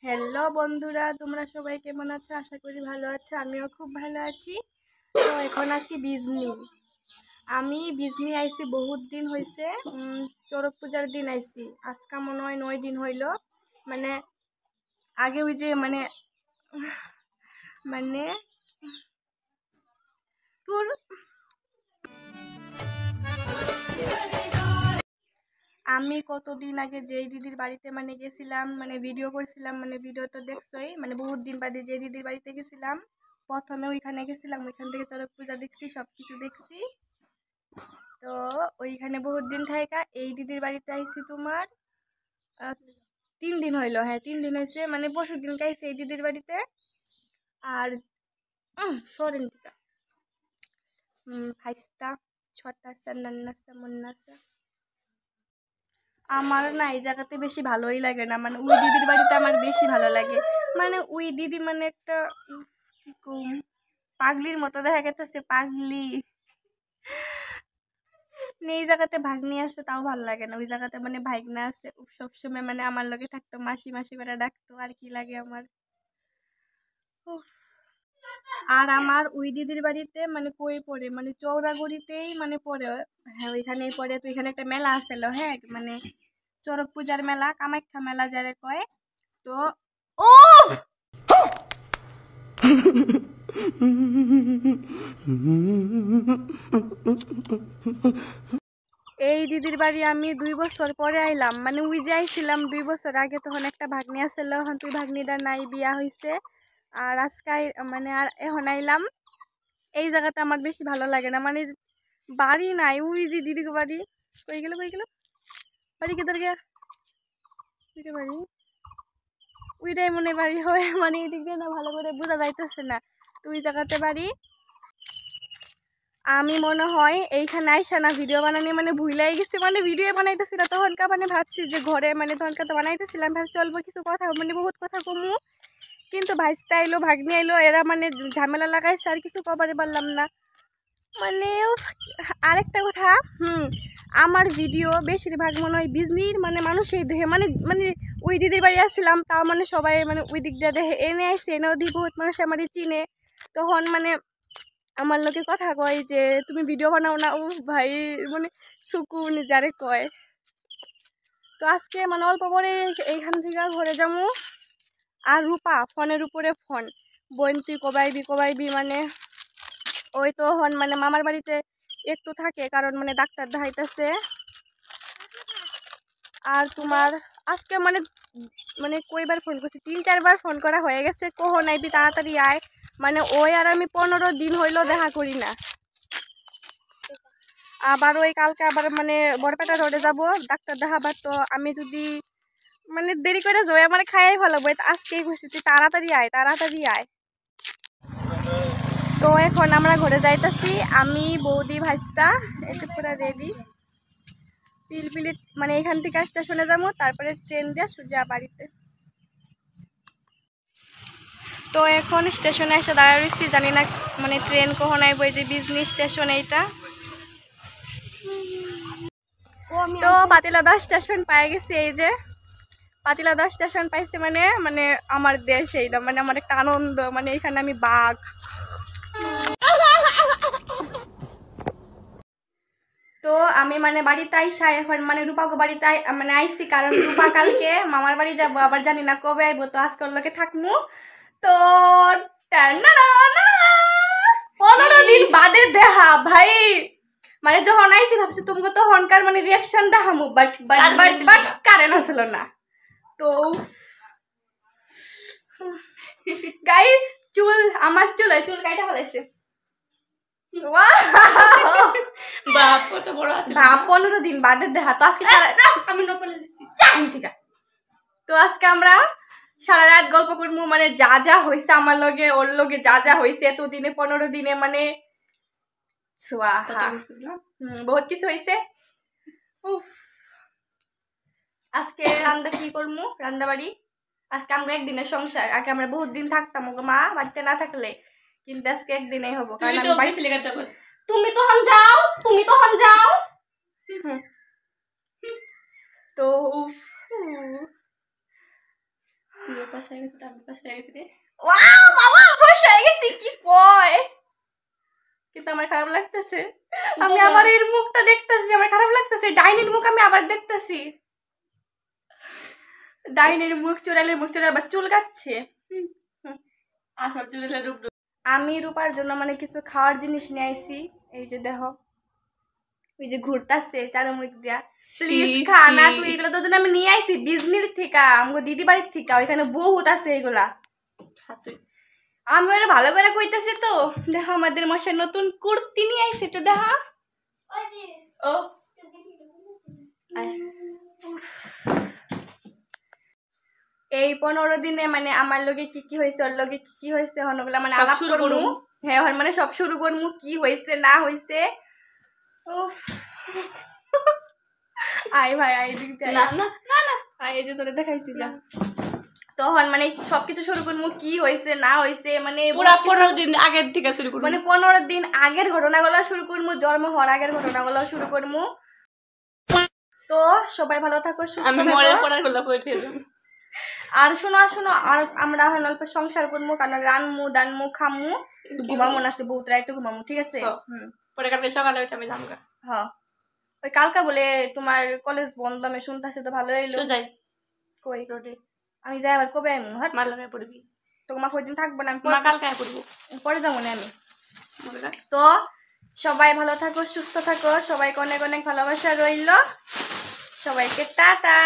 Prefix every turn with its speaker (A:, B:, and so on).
A: Hello বন্ধুরা, তোমরা সবাই কেমন আছো? আশা করি ভালো আছো। আমিও খুব ভালো আছি। তো এখন আছি বিজনি। আমি বিজনি আইছি বহুত দিন হয়েছে। চড়ক পূজার দিন আইছি। আজকা মনে হয় 9 দিন হইল। মানে আগে ওই যে মানে তোর আমি কতদিন আগে যেই দিদির বাড়িতে গেছিলাম, ভিডিও করছিলাম, ভিডিও তো দেখছোই। বহুত দিন বাদে যে দিদির বাড়িতে গেছিলাম, প্রথমে ওইখানে গেছিলাম। ওইখান থেকে চড়ক পূজা দেখছি, সব কিছু দেখছি। তো ওইখানে বহুত দিন থাকা এই দিদির বাড়িতে আইছি তোমার 3 দিন হইলো। হ্যাঁ, 3 দিন হয়েছে। পরশু দিন গাইছি এই দিদির বাড়িতে। আর সরেন্টিকা ভাইস্তা ছটা নান্নাসা মুন্নাসা আমার না এই জায়গাতে বেশি ভালোই লাগে না। ওই দিদির বাড়িতে আমার বেশি ভালো লাগে। ওই দিদি একটা কি কম পাগলির মতো দেখা গেছে, পাগলি। এই জায়গাতে ভাগ্নি আছে তাও ভালো লাগে না। ওই জায়গাতে ভাগনা আছে, সবসময় আমার লগে থাকতো, মাসি মাসি করে ডাকতো। আর কি লাগে আমার। উফ। আর আমার ওই দিদির বাড়িতে কই পড়ে চৌরাগুড়িতেই পড়ে। হ্যাঁ, ওইখানেই পড়ে। তো এখানে একটা মেলা আসছিল। হ্যাঁ, চড়ক পূজার মেলা, কামাখ্যা মেলা যারে কয়। তো ও এই দিদির বাড়ি আমি 2 বছর পরে আইলাম। ওই যে আইছিলাম 2 বছর আগে, তখন একটা ভাগ্নি আসছিল। এখন তুই ভাগ্নিটা নাই, বিয়া হয়েছে। আর আজকে আর এখন আইলাম। এই জায়গাতে আমার বেশি ভালো লাগে না। বাড়ি নাই। ওই যে দিদির বাড়ি কই গেল বাড়ি কেদার গিয়া বাড়ি ওইটাই মনে বাড়ি হয়। এই দিক দিয়ে না ভালো করে বোঝা যাইতেছে না। তো ওই জায়গাতে বাড়ি। আমি মনে হয় এইখানে আইসা না ভিডিও বানানি ভুলাই গেছি। ভিডিও বানাইতেছি না তখনকার। ভাবছি যে ঘরে তখনকার তো বানাইতেছিলাম, ভাবছি চলবো কিছু কথা বহুত কথা কমু। কিন্তু ভাইস্তা আইলো, ভাগ্নি আইলো, এরা ঝামেলা লাগাইছে। আর কিছু কবারে পারলাম না। আরেকটা কথা, আমার ভিডিও বেশিরভাগ মনে হয় বিজনির মানুষের দেখে। ওই দিদির বাড়ি আসছিলাম, তাও সবাই ওই দিক দিয়ে দেখে। এনে আসছে, এনেও দিয়ে বহুত মানুষ আমারই চিনে। তখন আমার লোকে কথা কয় যে তুমি ভিডিও বানাও না। ও ভাই, সুকুন যারে কয়। তো আজকে অল্প পরে এইখান থেকে ঘরে যাবো। আর রূপা ফোনের উপরে ফোন, বোন তুই কবাইবি ওই তো হন মামার বাড়িতে একটু থাকে, কারণ ডাক্তার দেখাইতেছে। আর তোমার আজকে কয়বার ফোন করছি, 3-4 বার ফোন করা হয়ে গেছে। কখন আইবি, তাড়াতাড়ি আয়। ওই আর আমি 15 দিন হইলো দেখা করি না। আবার ওই কালকে আবার বরপেটা রোডে যাব ডাক্তার দেখাবার। তো আমি যদি দেরি করে যাই, খাইয়াই ভালো। আজকেই কইছি তুই তাড়াতাড়ি আয়, তাড়াতাড়ি আয়। তো এখন আমরা ঘরে যাইতাছি, আমি, বৌদি, ভাইস্তা। এটা পুরা রেডি। পিলপিলি এখান থেকে স্টেশনে যাবো, তারপরে ট্রেন দিয়ে সোজা বাড়িতে। তো এখন স্টেশনে এসে দাঁড়া রয়েছি, জানি না ট্রেন কখন আইব। এই যে বিজনি স্টেশন এইটা। তো পাতিলাদা স্টেশন পাই গেছি। এই যে পাতিলাদা স্টেশন পাইছে আমার দেশ এইটা, আমার একটা আনন্দ। এখানে আমি বাঘ। তো আমি বাড়িতে আইসা এখন রূপাকে বাড়িতে আইসি, কারণ রূপা কালকে মামার বাড়ি যাবো। আবার জানি না কবে আইবো। তো আজকাল লোকে থাকমু। তো 15 দিন বাদে দেখা ভাই। যখন আইসি ভাবছি তুমি তো হনকার রিয়াকশন দেখামু, বাট কারেন্ট আসলো না। তো গাইস, আমার চুল কাইটা ফেলাইছে। 15 দিন বাদে দেখা। তো আজকে তো আজকে আমরা সারা রাত গল্প করবো। যা যা হয়েছে আমার লগে, ওর লগে যা যা হয়েছে এতদিনে, 15 দিনে বহুত কিছু হয়েছে। আজকে রান্না কি করবো, রান্না বাড়ি। আজকে আমরা একদিনের সংসার। আগে আমরা বহুত দিন থাকতাম মা বাড়িতে না থাকলে, কিন্তু আজকে একদিনেই হবো। তুমি তখন যাও, তুমি তখন যাও। তো
B: তুইও পাশ হয়ে গেছিস, আমি পাশ হয়ে গেছি রে।
A: ওয়াও বাবা ফর্সা হয়ে গেছি কি কয়, কিন্তু আমার খারাপ লাগতেছে, আমি আবার এর মুখটা দেখতেছি, আমার খারাপ লাগতেছে, ডাইনের মুখ আমি আবার দেখতেছি, ডাইনের মুখ চুরাইলে মুখ চুরাই আবার চুল কাচ্ছে।
B: আসল চুলে রূপ।
A: আমি রূপার জন্য মানে কিছু খাওয়ার জিনিস নিয়ে আইছি, এই যে দেখো ওই যে ঘুরতাছে চারুমুখ দিয়া, প্লিজ খা না তুই, এগুলো তোর জন্য আমি নিয়ে আইছি বিজনির থেকে, আমাকে দিদি বাড়ির থেকে, ওইখানে বহুত আছে এগুলা, আমি ওরা ভালো করে কইতাছি তো। দেখো আমাদের মশাই নতুন কুর্তি নিয়ে আইছে, একটু দেখা।
B: ও
A: এই 15 দিনে মানে আমার লগে কি কি হয়েছে, ওর লগে কি কি হয়েছে, হনগুলা মানে আলাপ করমু। হ্যাঁ হন মানে সব শুরু করমু, কি হয়েছে না হয়েছে। আই ভাই আই দিক
B: না না না না,
A: আই এই যে তোরে দেখাইছি যা, তখন মানে সবকিছু শুরু করমু, কি হয়েছে না হয়েছে, মানে
B: পুরা 15 দিন আগের থেকে শুরু করব,
A: মানে 15 দিন আগের ঘটনাগুলো শুরু করমু, জন্ম হওয়ার আগের ঘটনাগুলো শুরু করমু। তো সবাই ভালো থাকো, সুস্থ
B: আমি
A: থাকো।
B: মরে পড়ার গুলো কইতে যাব।
A: আর শোনো শোনো, আর আমরা এখন অল্প সংসার করবো, কারণ রানমু দানমু খামু, ঘুমামু না, আছে বহুত রাত ঘুমামু, ঠিক আছে?
B: পরে কালকে সকালে উঠে আমি যাবো।
A: হ্যাঁ ওই কালকা বলে তোমার কলেজ বন্ধ, আমি শুনতেছি তো ভালো হইলো।
B: যাই
A: কই রোডে আমি যাই, আবার কবে আইমু? হ্যাঁ
B: মালাগায় পড়বি,
A: তোমার কয়দিন থাকবো না, আমি
B: কালকে পড়বো,
A: পরে যাবো না আমি। তো সবাই ভালো থাকো, সুস্থ থাকো, সবাইকে অনেক অনেক ভালোবাসা রইল, সবাইকে টাটা।